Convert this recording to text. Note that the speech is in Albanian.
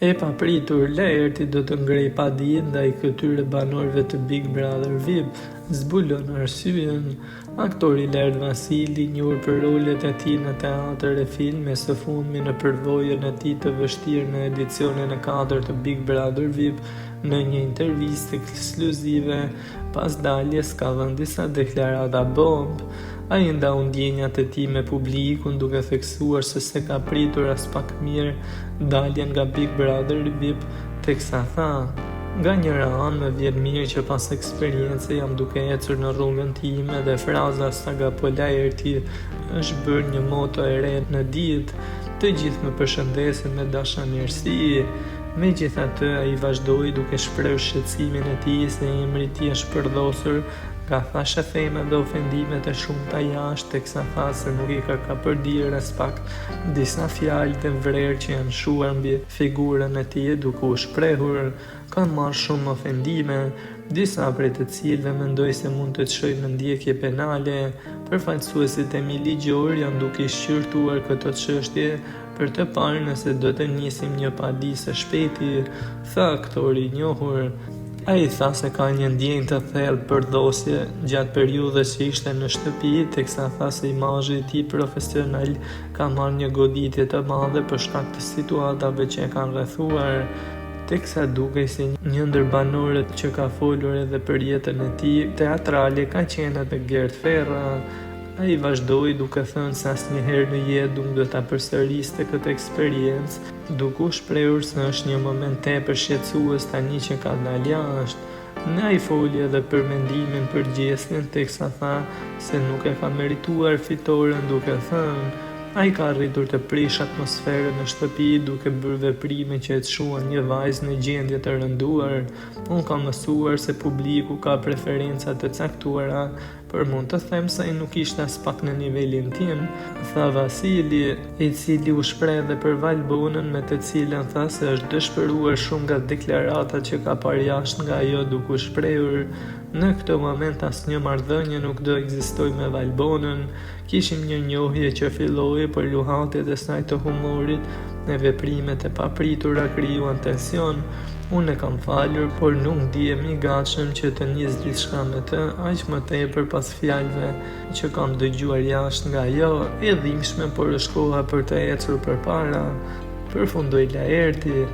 E papritur, Laerti do të ngrej padijen ndaj këtyre banorëve të Big Brother VIP, zbulon arsyen. Aktori Lert Vasili, njohur për rolet e tij në teatër e filme, së fundmi në përvojën e tij të vështirë në edicionin e 4 të Big Brother VIP, në një intervistë ekskluzive pas daljes ka dhënë disa deklarata bomb. Ai ndau ndjenjat e tij me publikun, duke theksuar se ka pritur as pak mirë daljen nga Big Brother VIP, teksa tha: "Nga njëra anë më vjen mirë që pas eksperiencë jam duke ecur në rrugën time dhe fraza "Saga po Laerti" është bërë një moto e re në ditë. Të gjithë më përshëndesin me dashamirësi." Megjithatë, ai vazhdoi duke shprehur shqetësimin e tij se emri i tij është përdosur nga thashe theme dhe ofendimet e shumta jashtë, teksa tha se nuk i ka përdirë as pak disa fjalë të vrerë që janë shuar mbi figurën e tij, duke u shprehur: "Kam marrë shumë ofendime, disa prej të cilëve mendoj se mund të çojnë në ndjekje penale. Përfaqësuesit e mi ligjor janë duke shqyrtuar këtë çështje për të parë nëse do të nisim një padi së shpejti", tha aktori i njohur. Ai tha se ka një ndjenjë të thellë përdosje gjatë periudhës që ishte në shtëpi, teksa tha se imazhi i tij profesional ka marrë një goditje të madhe për shkak të situatave që e kanë rrethuar. Teksa dukej se një ndër banorët që ka folur edhe për jetën e tij teatrale ka qenë edhe Gert Ferra. Ai vazhdoi duke thënë se asnjëherë në jetë nuk do ta përsëriste këtë eksperiencë, duke u shprehur se është një moment tepër shqetësues tani që ka dalë jashtë. Ai foli edhe për mendimin për gjestin, teksa tha se nuk e ka merituar fitoren, duke thënë: "Ai ka arritur të prish atmosferën në shtëpi duke bërë veprime që e çuan një vajzë në gjendje të rënduar. Unë kam mësuar se publiku ka preferenca të caktuara, por mund të them se ai nuk ishte as pak në nivelin tim", tha Vasili, i cili u shpreh edhe për Valbonën, me të cilën tha se është dëshpëruar shumë nga deklaratat që ka parë jashtë nga ajo, duke u shprehur: "Në këtë moment asnjë marrëdhënie nuk do ekzistoj me Valbonën. Kishim një njohje që filloi, por luhatjet e saj të humorit e veprimet e papritura krijuan tension. Unë e kam falur, por nuk ndihem i gatshëm që të nis diçka me të, aq më tepër pas fjalëve që kam dëgjuar jashtë nga ajo, e dhimbshme, por është koha për të ecur përpara", përfundoi Laerti.